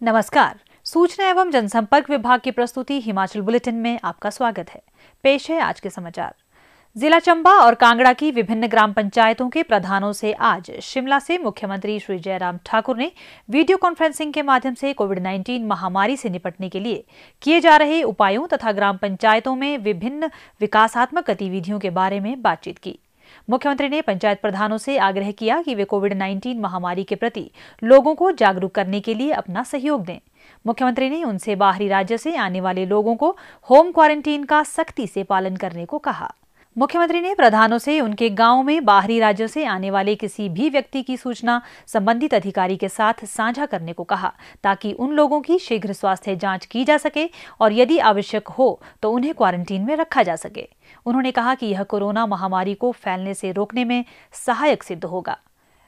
नमस्कार। सूचना एवं जनसंपर्क विभाग की प्रस्तुति हिमाचल बुलेटिन में आपका स्वागत है। पेश है आज के समाचार। जिला चंबा और कांगड़ा की विभिन्न ग्राम पंचायतों के प्रधानों से आज शिमला से मुख्यमंत्री श्री जयराम ठाकुर ने वीडियो कॉन्फ्रेंसिंग के माध्यम से कोविड-19 महामारी से निपटने के लिए किए जा रहे उपायों तथा ग्राम पंचायतों में विभिन्न विकासात्मक गतिविधियों के बारे में बातचीत की। मुख्यमंत्री ने पंचायत प्रधानों से आग्रह किया कि वे कोविड-19 महामारी के प्रति लोगों को जागरूक करने के लिए अपना सहयोग दें। मुख्यमंत्री ने उनसे बाहरी राज्य से आने वाले लोगों को होम क्वारंटीन का सख्ती से पालन करने को कहा। मुख्यमंत्री ने प्रधानों से उनके गांव में बाहरी राज्यों से आने वाले किसी भी व्यक्ति की सूचना संबंधित अधिकारी के साथ साझा करने को कहा, ताकि उन लोगों की शीघ्र स्वास्थ्य जांच की जा सके और यदि आवश्यक हो तो उन्हें क्वारंटीन में रखा जा सके। उन्होंने कहा कि यह कोरोना महामारी को फैलने से रोकने में सहायक सिद्ध होगा।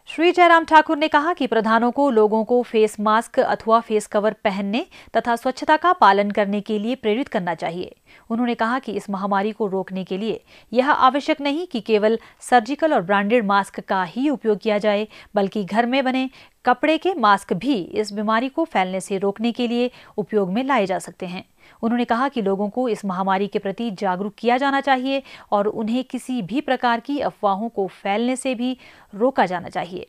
श्री जयराम ठाकुर ने कहा कि प्रधानों को लोगों को फेस मास्क अथवा फेस कवर पहनने तथा स्वच्छता का पालन करने के लिए प्रेरित करना चाहिए। उन्होंने कहा कि इस महामारी को रोकने के लिए यह आवश्यक नहीं कि केवल सर्जिकल और ब्रांडेड मास्क का ही उपयोग किया जाए, बल्कि घर में बने कपड़े के मास्क भी इस बीमारी को फैलने से रोकने के लिए उपयोग में लाए जा सकते हैं। उन्होंने कहा कि लोगों को इस महामारी के प्रति जागरूक किया जाना चाहिए और उन्हें किसी भी प्रकार की अफवाहों को फैलने से भी रोका जाना चाहिए।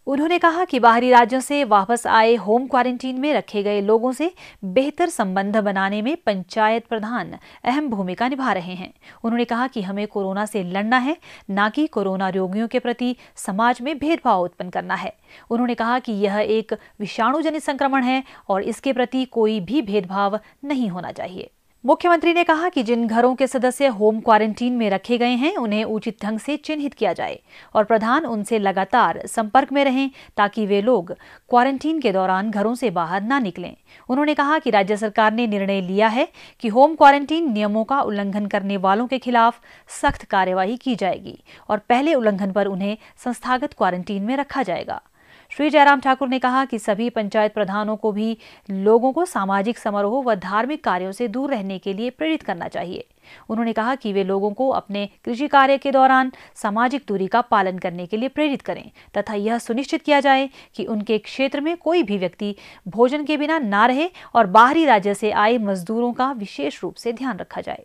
उन्होंने कहा कि बाहरी राज्यों से वापस आए होम क्वारंटीन में रखे गए लोगों से बेहतर संबंध बनाने में पंचायत प्रधान अहम भूमिका निभा रहे हैं। उन्होंने कहा कि हमें कोरोना से लड़ना है, न कि कोरोना रोगियों के प्रति समाज में भेदभाव उत्पन्न करना है। उन्होंने कहा कि यह एक विषाणुजनित संक्रमण है और इसके प्रति कोई भी भेदभाव नहीं होना चाहिए। मुख्यमंत्री ने कहा कि जिन घरों के सदस्य होम क्वारंटीन में रखे गए हैं उन्हें उचित ढंग से चिन्हित किया जाए और प्रधान उनसे लगातार संपर्क में रहें, ताकि वे लोग क्वारंटीन के दौरान घरों से बाहर न निकलें। उन्होंने कहा कि राज्य सरकार ने निर्णय लिया है कि होम क्वारंटीन नियमों का उल्लंघन करने वालों के खिलाफ सख्त कार्यवाही की जाएगी और पहले उल्लंघन पर उन्हें संस्थागत क्वारंटीन में रखा जाएगा। श्री जयराम ठाकुर ने कहा कि सभी पंचायत प्रधानों को भी लोगों को सामाजिक समारोह व धार्मिक कार्यों से दूर रहने के लिए प्रेरित करना चाहिए। उन्होंने कहा कि वे लोगों को अपने कृषि कार्य के दौरान सामाजिक दूरी का पालन करने के लिए प्रेरित करें तथा यह सुनिश्चित किया जाए कि उनके क्षेत्र में कोई भी व्यक्ति भोजन के बिना न रहे और बाहरी राज्य से आए मजदूरों का विशेष रूप से ध्यान रखा जाए।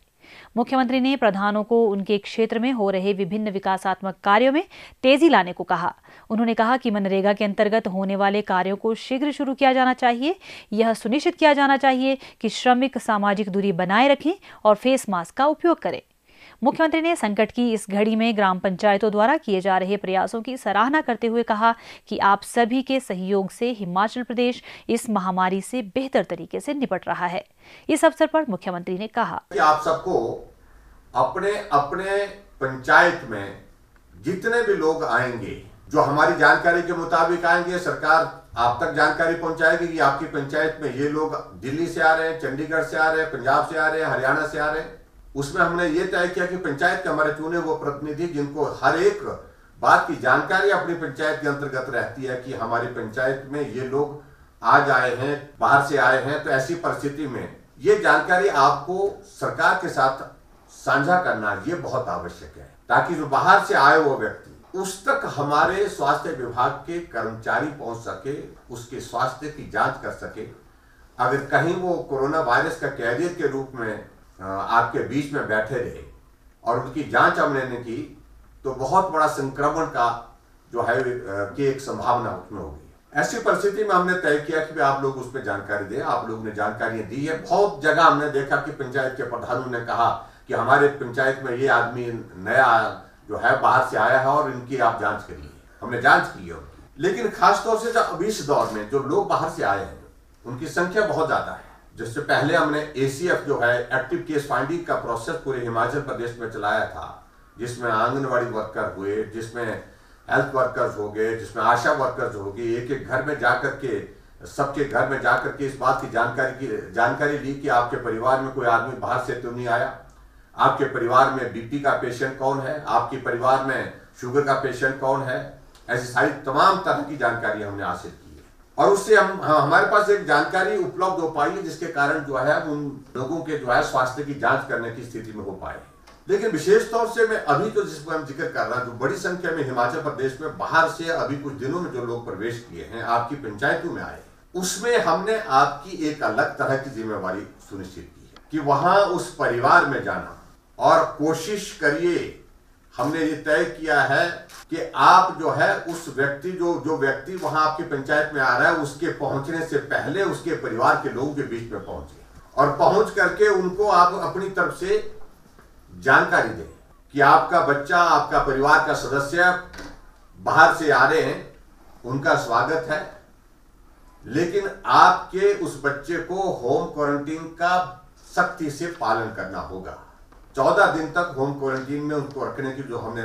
मुख्यमंत्री ने प्रधानों को उनके क्षेत्र में हो रहे विभिन्न विकासात्मक कार्यों में तेजी लाने को कहा। उन्होंने कहा कि मनरेगा के अंतर्गत होने वाले कार्यों को शीघ्र शुरू किया जाना चाहिए। यह सुनिश्चित किया जाना चाहिए कि श्रमिक सामाजिक दूरी बनाए रखें और फेस मास्क का उपयोग करें। मुख्यमंत्री ने संकट की इस घड़ी में ग्राम पंचायतों द्वारा किए जा रहे प्रयासों की सराहना करते हुए कहा कि आप सभी के सहयोग से हिमाचल प्रदेश इस महामारी से बेहतर तरीके से निपट रहा है। इस अवसर पर मुख्यमंत्री ने कहा कि आप सबको अपने अपने पंचायत में जितने भी लोग आएंगे, जो हमारी जानकारी के मुताबिक आएंगे, सरकार आप तक जानकारी पहुंचाएगी कि आपकी पंचायत में ये लोग दिल्ली से आ रहे हैं, चंडीगढ़ से आ रहे हैं, पंजाब से आ रहे हैं, हरियाणा से आ रहे हैं। उसमें हमने ये तय किया कि पंचायत के हमारे चुने वो प्रतिनिधि जिनको हर एक बात की जानकारी अपनी पंचायत के अंतर्गत रहती है कि हमारी पंचायत में ये लोग आज आए हैं, बाहर से आए हैं, तो ऐसी परिस्थिति में ये जानकारी आपको सरकार के साथ साझा करना ये बहुत आवश्यक है, ताकि जो बाहर से आए वो व्यक्ति उस तक हमारे स्वास्थ्य विभाग के कर्मचारी पहुंच सके, उसके स्वास्थ्य की जांच कर सके। अगर कहीं वो कोरोना वायरस का कैरियर के रूप में आपके बीच में बैठे रहे और उनकी जांच हमने ने की, तो बहुत बड़ा संक्रमण का जो है कि एक संभावना उसमें होगी। ऐसी परिस्थिति में हमने तय किया कि आप लोग उस पर जानकारी दें। आप लोग ने जानकारियां दी है। बहुत जगह हमने देखा कि पंचायत के प्रधानों ने कहा कि हमारे पंचायत में ये आदमी नया जो है बाहर से आया है और इनकी आप जांच करिए। हमने जांच की है उनकी, लेकिन खासतौर से जब अभी इस दौर में जो लोग बाहर से आए हैं उनकी संख्या बहुत ज्यादा है। जिससे पहले हमने ACF जो है एक्टिव केस फाइंडिंग का प्रोसेस पूरे हिमाचल प्रदेश में चलाया था, जिसमें आंगनवाड़ी वर्कर हुए, जिसमें हेल्थ वर्कर्स हो गए, जिसमें आशा वर्कर्स हो गए। एक एक घर में जाकर के, सबके घर में जाकर के इस बात की जानकारी ली कि आपके परिवार में कोई आदमी बाहर से तो नहीं आया, आपके परिवार में BP का पेशेंट कौन है, आपके परिवार में शुगर का पेशेंट कौन है। ऐसी सारी तमाम तरह की जानकारी हमने हासिल की और उससे हमारे पास एक जानकारी उपलब्ध हो पाई है, जिसके कारण जो है उन लोगों के जो है स्वास्थ्य की जांच करने की स्थिति में हो पाए। लेकिन विशेष तौर से मैं अभी तो जिस पर हम जिक्र कर रहा हूं, जो बड़ी संख्या में हिमाचल प्रदेश में बाहर से अभी कुछ दिनों में जो लोग प्रवेश किए हैं, आपकी पंचायतों में आए, उसमें हमने आपकी एक अलग तरह की जिम्मेवारी सुनिश्चित की है कि वहां उस परिवार में जाना और कोशिश करिए। हमने ये तय किया है कि आप जो है उस व्यक्ति जो व्यक्ति वहां आपकी पंचायत में आ रहा है उसके पहुंचने से पहले उसके परिवार के लोगों के बीच में पहुंचे और पहुंच करके उनको आप अपनी तरफ से जानकारी दें कि आपका बच्चा, आपका परिवार का सदस्य बाहर से आ रहे हैं, उनका स्वागत है, लेकिन आपके उस बच्चे को होम क्वारंटीन का सख्ती से पालन करना होगा। 14 दिन तक होम क्वारंटीन में उनको रखने की जो हमने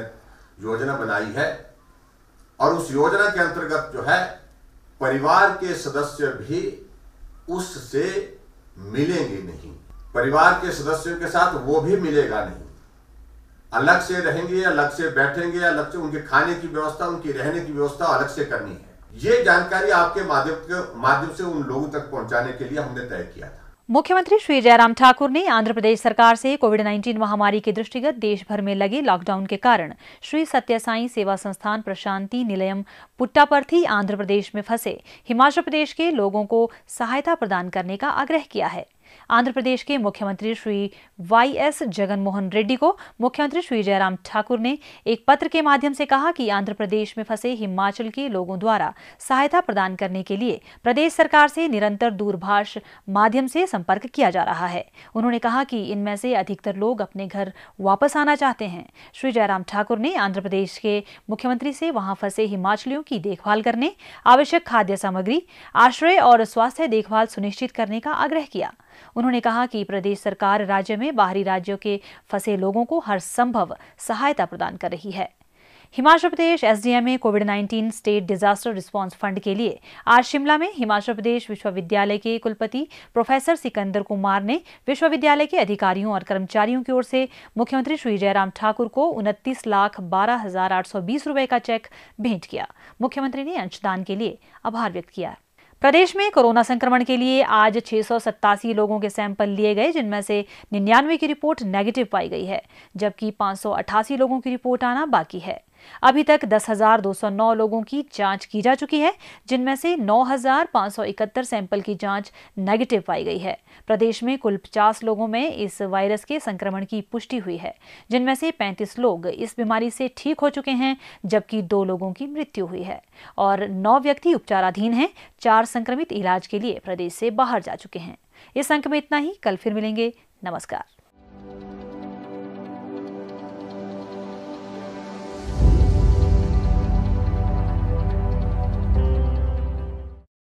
योजना बनाई है और उस योजना के अंतर्गत जो है परिवार के सदस्य भी उससे मिलेंगे नहीं, परिवार के सदस्यों के साथ वो भी मिलेगा नहीं। अलग से रहेंगे, अलग से बैठेंगे, अलग से उनके खाने की व्यवस्था, उनकी रहने की व्यवस्था अलग से करनी है। ये जानकारी आपके माध्यम से उन लोगों तक पहुंचाने के लिए हमने तय किया था। मुख्यमंत्री श्री जयराम ठाकुर ने आंध्र प्रदेश सरकार से कोविड-19 महामारी के दृष्टिगत देश भर में लगे लॉकडाउन के कारण श्री सत्य साई सेवा संस्थान प्रशांति निलयम पुट्टापर्थी आंध्र प्रदेश में फंसे हिमाचल प्रदेश के लोगों को सहायता प्रदान करने का आग्रह किया है। आंध्र प्रदेश के मुख्यमंत्री श्री वाई.एस. जगनमोहन रेड्डी को मुख्यमंत्री श्री जयराम ठाकुर ने एक पत्र के माध्यम से कहा कि आंध्र प्रदेश में फंसे हिमाचल के लोगों द्वारा सहायता प्रदान करने के लिए प्रदेश सरकार से निरंतर दूरभाष माध्यम से संपर्क किया जा रहा है। उन्होंने कहा कि इनमें से अधिकतर लोग अपने घर वापस आना चाहते हैं। श्री जयराम ठाकुर ने आंध्र प्रदेश के मुख्यमंत्री से वहां फंसे हिमाचलियों की देखभाल करने, आवश्यक खाद्य सामग्री, आश्रय और स्वास्थ्य देखभाल सुनिश्चित करने का आग्रह किया। उन्होंने कहा कि प्रदेश सरकार राज्य में बाहरी राज्यों के फंसे लोगों को हर संभव सहायता प्रदान कर रही है। हिमाचल प्रदेश एसडीएम में कोविड-19 स्टेट डिजास्टर रिस्पांस फंड के लिए आज शिमला में हिमाचल प्रदेश विश्वविद्यालय के कुलपति प्रोफेसर सिकंदर कुमार ने विश्वविद्यालय के अधिकारियों और कर्मचारियों की ओर से मुख्यमंत्री श्री जयराम ठाकुर को 29,12,820 रुपए का चेक भेंट किया। मुख्यमंत्री ने अंशदान के लिए आभार व्यक्त किया। प्रदेश में कोरोना संक्रमण के लिए आज 687 लोगों के सैंपल लिए गए, जिनमें से 99 की रिपोर्ट नेगेटिव पाई गई है, जबकि 588 लोगों की रिपोर्ट आना बाकी है। अभी तक 10,209 लोगों की जांच की जा चुकी है, जिनमें से 9,571 सैंपल की जांच नेगेटिव पाई गई है। प्रदेश में कुल 50 लोगों में इस वायरस के संक्रमण की पुष्टि हुई है, जिनमें से 35 लोग इस बीमारी से ठीक हो चुके हैं, जबकि 2 लोगों की मृत्यु हुई है और 9 व्यक्ति उपचाराधीन हैं। 4 संक्रमित इलाज के लिए प्रदेश से बाहर जा चुके हैं। इस अंक में इतना ही। कल फिर मिलेंगे। नमस्कार।